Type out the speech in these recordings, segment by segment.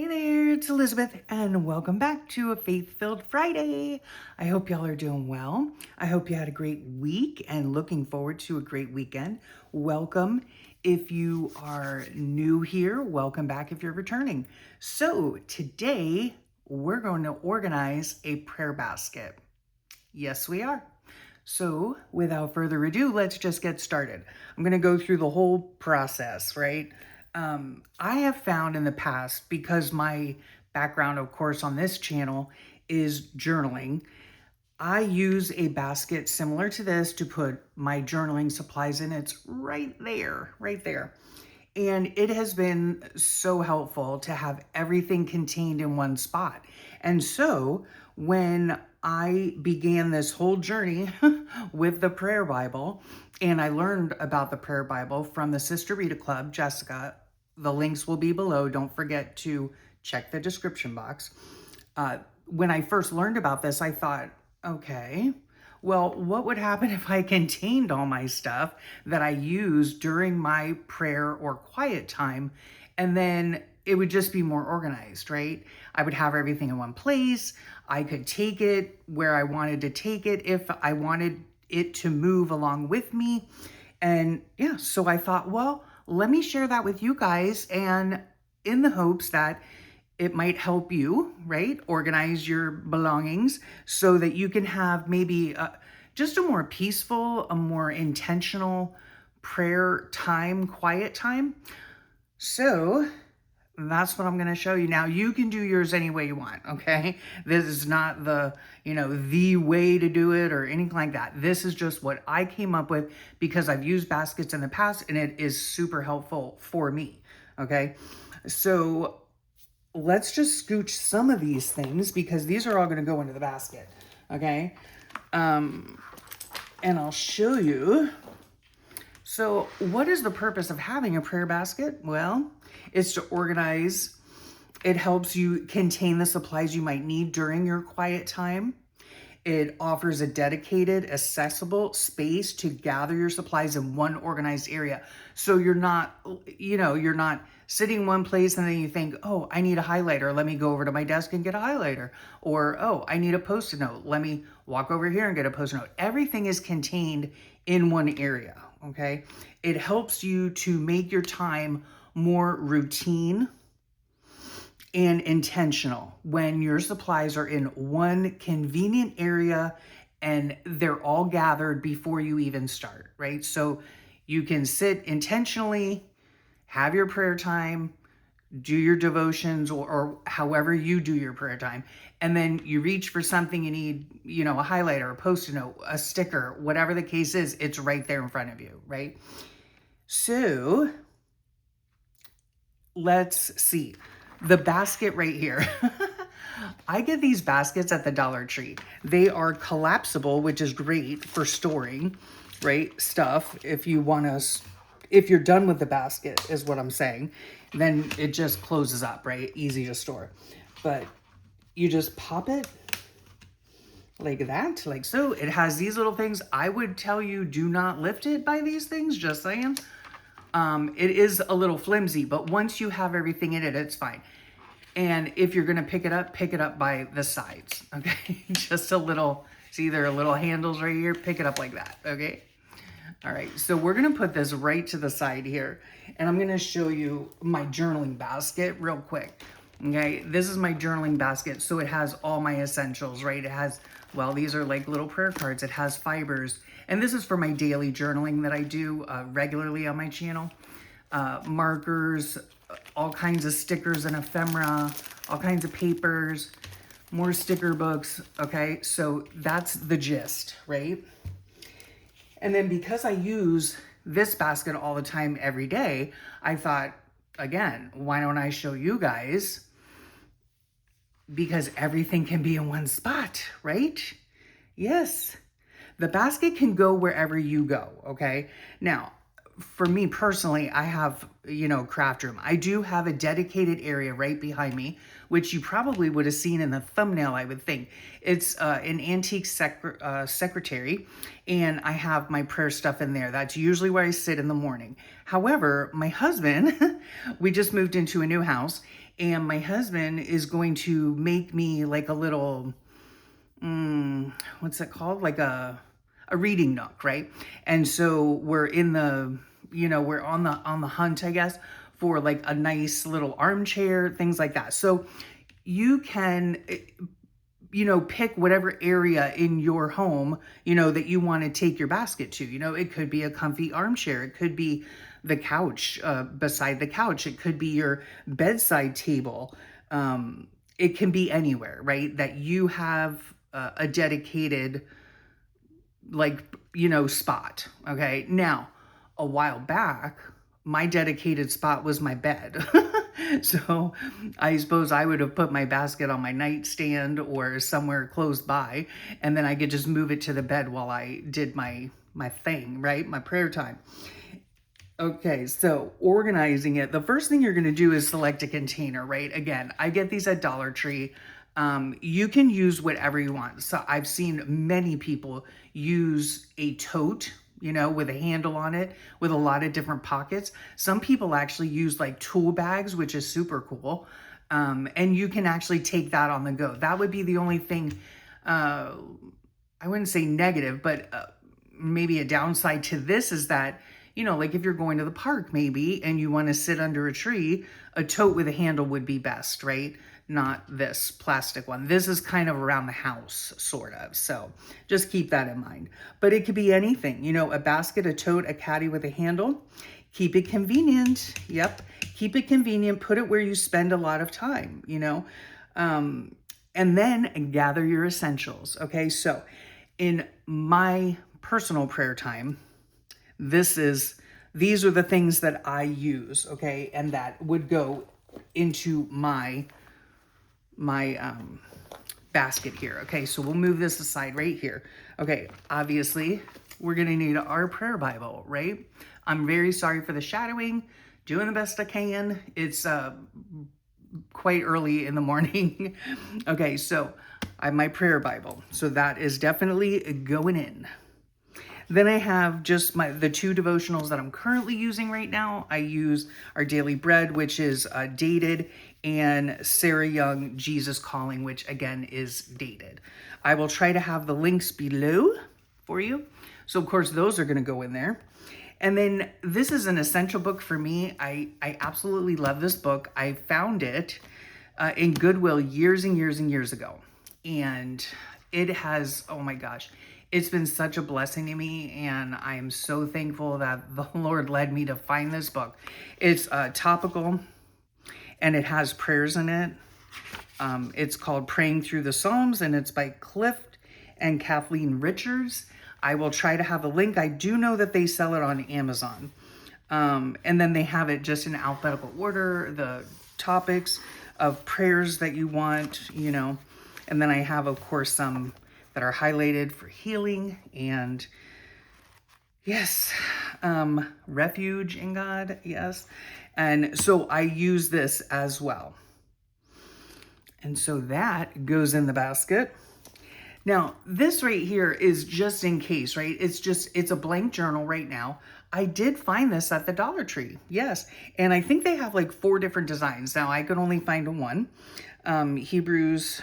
Hey there, it's Elizabeth, and welcome back to a Faith-Filled Friday. I hope y'all are doing well. I hope you had a great week and looking forward to a great weekend. Welcome. If you are new here, welcome back if you're returning. So today, we're going to organize a prayer basket. Yes, we are. So without further ado, let's just get started. I'm going to go through the whole process, right? I have found in the past, because my background, of course, on this channel is journaling, I use a basket similar to this to put my journaling supplies in. It's right there, right there. And it has been so helpful to have everything contained in one spot. And so when I began this whole journey with the prayer Bible, and I learned about the prayer Bible from the Sister Rita Club, Jessica, the links will be below. Don't forget to check the description box. When I first learned about this, I thought, okay, well, what would happen if I contained all my stuff that I use during my prayer or quiet time, and then it would just be more organized, right? I would have everything in one place. I could take it where I wanted to take it if I wanted it to move along with me. And yeah, so I thought, well, let me share that with you guys, and in the hopes that it might help you, right? Organize your belongings so that you can have maybe just a more peaceful, a more intentional prayer time, quiet time. So that's what I'm going to show you. Now, you can do yours any way you want, okay? This is not the way to do it or anything like that. This is just what I came up with because I've used baskets in the past and it is super helpful for me, okay? So let's just scooch some of these things because these are all going to go into the basket, okay? And I'll show you. So what is the purpose of having a prayer basket? Well, it's to organize. It helps you contain the supplies you might need during your quiet time. It offers a dedicated, accessible space to gather your supplies in one organized area. So you're not sitting one place and then you think, oh, I need a highlighter. Let me go over to my desk and get a highlighter. Or, oh, I need a Post-it note. Let me walk over here and get a Post-it note. Everything is contained in one area, okay? It helps you to make your time more routine and intentional when your supplies are in one convenient area and they're all gathered before you even start, right? So you can sit intentionally, have your prayer time, do your devotions or however you do your prayer time, and then you reach for something you need, a highlighter, a Post-it note, a sticker, whatever the case is, it's right there in front of you, right? So let's see. The basket right here. I get these baskets at the Dollar Tree. They are collapsible, which is great for storing, right, stuff. If you're done with the basket, is what I'm saying, then it just closes up, right? Easy to store. But you just pop it like that, like so. It has these little things. I would tell you, do not lift it by these things, just saying. It is a little flimsy, but once you have everything in it, it's fine. And if you're going to pick it up by the sides, okay? Just a little, see there are little handles right here, pick it up like that, okay? All right, so we're going to put this right to the side here, and I'm going to show you my journaling basket real quick, okay? This is my journaling basket, so it has all my essentials, right? It has, well, these are like little prayer cards. It has fibers, and this is for my daily journaling that I do regularly on my channel. Markers, all kinds of stickers and ephemera, all kinds of papers, more sticker books, okay? So that's the gist, right? And then because I use this basket all the time, every day, I thought, again, why don't I show you guys? Because everything can be in one spot, right? Yes. The basket can go wherever you go, okay? Now, for me personally, I have, craft room. I do have a dedicated area right behind me, which you probably would have seen in the thumbnail, I would think. It's an antique secretary, and I have my prayer stuff in there. That's usually where I sit in the morning. However, my husband, we just moved into a new house, and my husband is going to make me like a little, what's it called? Like a reading nook, right? And so we're in the, we're on the hunt, I guess, for like a nice little armchair, things like that. So you can, pick whatever area in your home, that you want to take your basket to. It could be a comfy armchair. It could be the couch, beside the couch. It could be your bedside table. It can be anywhere, right? That you have a dedicated, like, spot. Okay. Now, a while back, my dedicated spot was my bed. So I suppose I would have put my basket on my nightstand or somewhere close by, and then I could just move it to the bed while I did my thing, right? My prayer time. Okay, so organizing it, the first thing you're going to do is select a container, right? Again, I get these at Dollar Tree. You can use whatever you want. So I've seen many people use a tote, with a handle on it, with a lot of different pockets. Some people actually use like tool bags, which is super cool. And you can actually take that on the go. That would be the only thing, I wouldn't say negative, but maybe a downside to this is that, like if you're going to the park maybe and you want to sit under a tree, a tote with a handle would be best, right? Not this plastic one. This is kind of around the house, sort of. So just keep that in mind. But it could be anything, a basket, a tote, a caddy with a handle. Keep it convenient. Yep. Keep it convenient. Put it where you spend a lot of time, and then gather your essentials. Okay. So in my personal prayer time, these are the things that I use. Okay. And that would go into my basket here. Okay, so we'll move this aside right here. Okay, obviously, we're gonna need our prayer Bible, right? I'm very sorry for the shadowing, doing the best I can. It's quite early in the morning. Okay, so I have my prayer Bible. So that is definitely going in. Then I have just the two devotionals that I'm currently using right now. I use Our Daily Bread, which is dated, and Sarah Young, Jesus Calling, which again is dated. I will try to have the links below for you. So of course those are going to go in there. And then this is an essential book for me. I absolutely love this book. I found it in Goodwill years and years and years ago. And it has, oh my gosh, it's been such a blessing to me, and I am so thankful that the Lord led me to find this book. It's topical, and it has prayers in it. It's called Praying Through the Psalms, and it's by Cliff and Kathleen Richards. I will try to have a link. I do know that they sell it on Amazon. And then they have it just in alphabetical order, the topics of prayers that you want, And then I have, of course, some that are highlighted for healing and yes, refuge in God, yes. And so I use this as well. And so that goes in the basket. Now, this right here is just in case, right? It's a blank journal right now. I did find this at the Dollar Tree, yes. And I think they have like 4 different designs. Now, I could only find one. Hebrews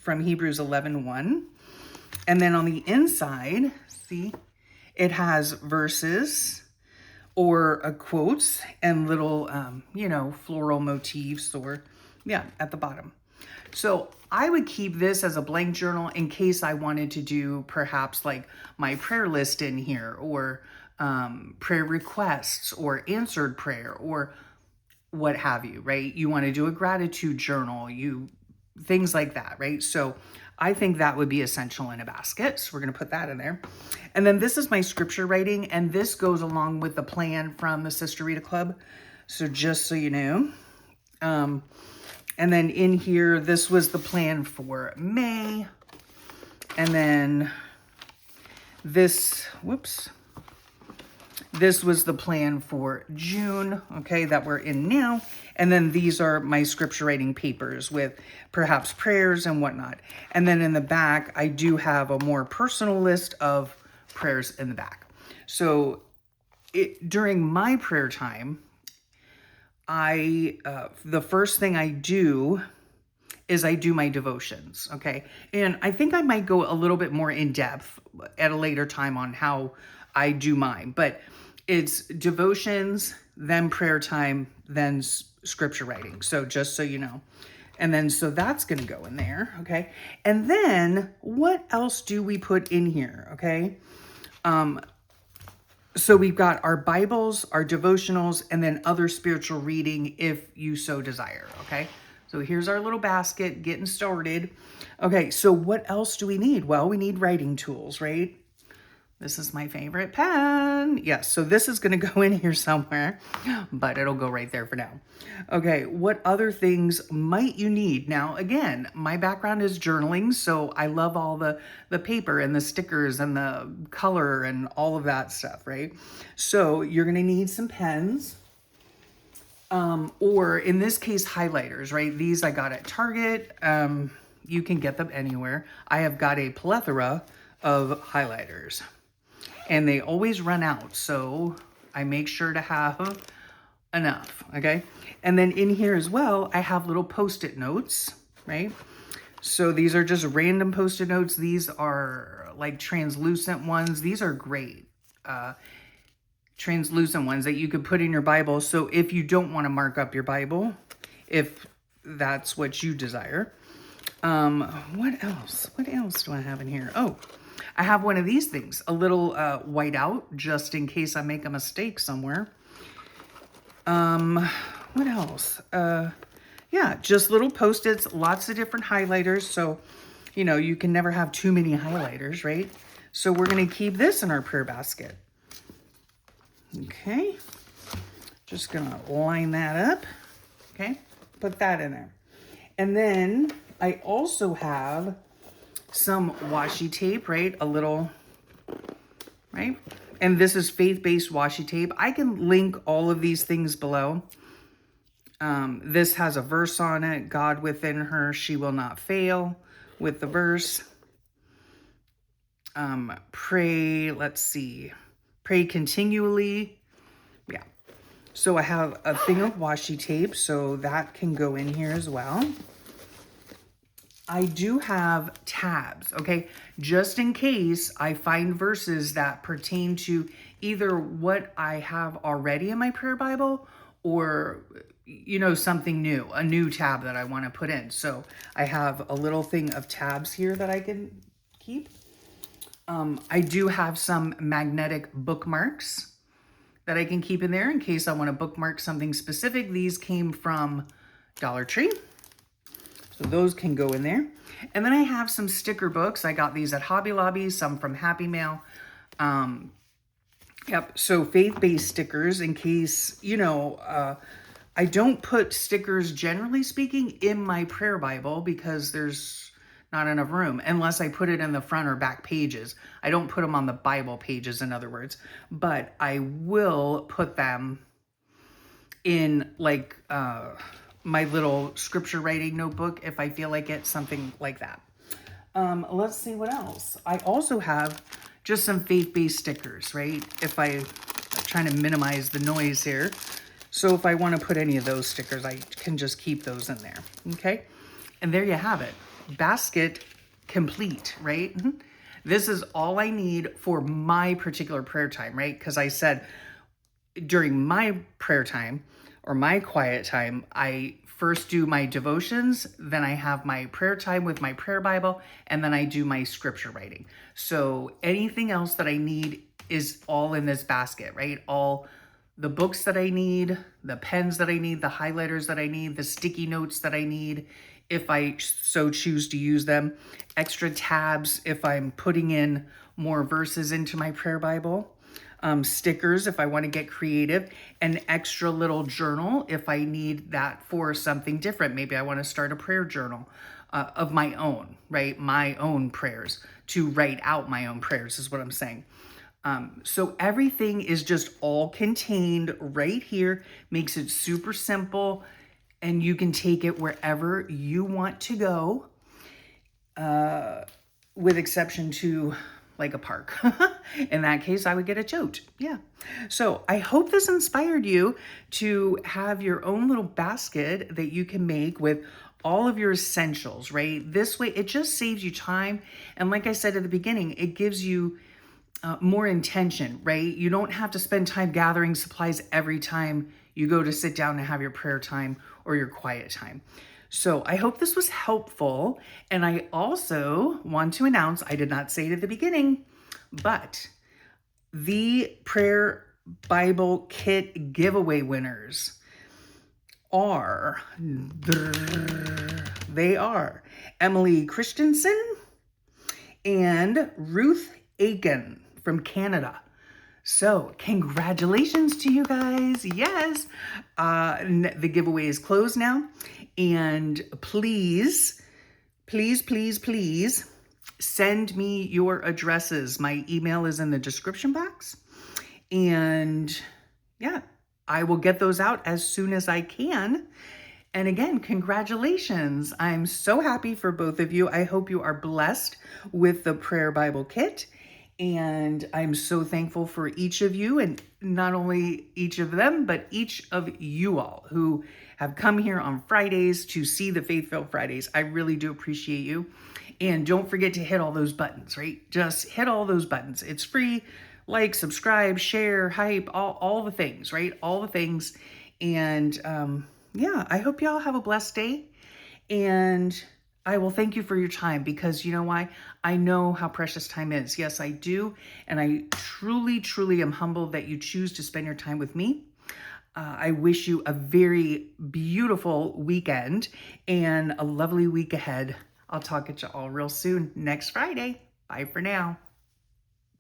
11:1. And then on the inside, see, it has verses or quotes and little, floral motifs or, at the bottom. So I would keep this as a blank journal in case I wanted to do perhaps like my prayer list in here or prayer requests or answered prayer or what have you, right? You want to do a gratitude journal, things like that, right? So I think that would be essential in a basket. So we're going to put that in there. And then this is my scripture writing, and this goes along with the plan from the Sister Rita Club. So just so you know. And then in here, this was the plan for May. And then this this was the plan for June, okay, that we're in now. And then these are my scripture writing papers with perhaps prayers and whatnot. And then in the back, I do have a more personal list of prayers in the back. So during my prayer time, the first thing I do is I do my devotions, okay? And I think I might go a little bit more in depth at a later time on how I do mine, but it's devotions, then prayer time, then scripture writing. So just so you know. And then, so that's going to go in there, okay? And then what else do we put in here, okay? So we've got our Bibles, our devotionals, and then other spiritual reading if you so desire, okay? So here's our little basket getting started. Okay, so what else do we need? Well, we need writing tools, right? This is my favorite pen. Yes, so this is going to go in here somewhere, but it'll go right there for now. Okay, what other things might you need? Now, again, my background is journaling, so I love all the paper and the stickers and the color and all of that stuff, right? So you're going to need some pens, or in this case, highlighters, right? These I got at Target. You can get them anywhere. I have got a plethora of highlighters. And they always run out, so I make sure to have enough, okay? And then in here as well, I have little Post-it notes, right? So these are just random Post-it notes. These are like translucent ones. These are great. Translucent ones that you could put in your Bible. So if you don't want to mark up your Bible, if that's what you desire. What else? What else do I have in here? Oh, I have one of these things, a little whiteout, just in case I make a mistake somewhere. What else? Yeah, just little Post-its, lots of different highlighters. So, you know, you can never have too many highlighters, right? So we're going to keep this in our prayer basket. Okay. Just going to line that up. Okay. Put that in there. And then I also have some washi tape, right? A little, right? And this is faith-based washi tape. I can link all of these things below. This has a verse on it. God within her, she will not fail, with the verse. Pray, let's see. Pray continually. Yeah. So I have a thing of washi tape, so that can go in here as well. I do have tabs, okay? Just in case I find verses that pertain to either what I have already in my prayer Bible or, you know, something new, a new tab that I want to put in. So I have a little thing of tabs here that I can keep. I do have some magnetic bookmarks that I can keep in there in case I want to bookmark something specific. These came from Dollar Tree. So those can go in there. And then I have some sticker books. I got these at Hobby Lobby, some from Happy Mail. Yep, so faith-based stickers in case, you know, I don't put stickers, generally speaking, in my prayer Bible because there's not enough room, unless I put it in the front or back pages. I don't put them on the Bible pages, in other words, but I will put them in like my little scripture writing notebook if I feel like it, something like that. Let's see what else. I also have just some faith-based stickers, right? I'm trying to minimize the noise here. So if I want to put any of those stickers, I can just keep those in there, okay? And there you have it. Basket complete, right? This is all I need for my particular prayer time, right? Because I said during my prayer time or my quiet time, I first do my devotions, then I have my prayer time with my prayer Bible, and then I do my scripture writing. So anything else that I need is all in this basket, right? All the books that I need, the pens that I need, the highlighters that I need, the sticky notes that I need, if I so choose to use them, extra tabs if I'm putting in more verses into my prayer Bible, stickers if I want to get creative, an extra little journal if I need that for something different. Maybe I want to start a prayer journal of my own, right? My own prayers, to write out my own prayers is what I'm saying. So everything is just all contained right here, makes it super simple, and you can take it wherever you want to go, with exception to like a park. In that case, I would get a tote. Yeah. So I hope this inspired you to have your own little basket that you can make with all of your essentials, right? This way, it just saves you time. And like I said at the beginning, it gives you more intention, right? You don't have to spend time gathering supplies every time you go to sit down and have your prayer time or your quiet time. So I hope this was helpful. And I also want to announce, I did not say it at the beginning, but the prayer Bible kit giveaway winners are, they are Emily Christensen and Ruth AITKEN from Canada. So congratulations to you guys. Yes, the giveaway is closed now. And please, please, please, please send me your addresses. My email is in the description box. And yeah, I will get those out as soon as I can. And again, congratulations. I'm so happy for both of you. I hope you are blessed with the Prayer Bible Kit. And I'm so thankful for each of you, and not only each of them, but each of you all who have come here on Fridays to see the Faith-Filled Fridays. I really do appreciate you. And don't forget to hit all those buttons, right? Just hit all those buttons. It's free. Like, subscribe, share, hype, all the things, right? All the things. And yeah, I hope y'all have a blessed day. And I will thank you for your time, because you know why? I know how precious time is. Yes, I do. And I truly, truly am humbled that you choose to spend your time with me. I wish you a very beautiful weekend and a lovely week ahead. I'll talk at you all real soon next Friday. Bye for now.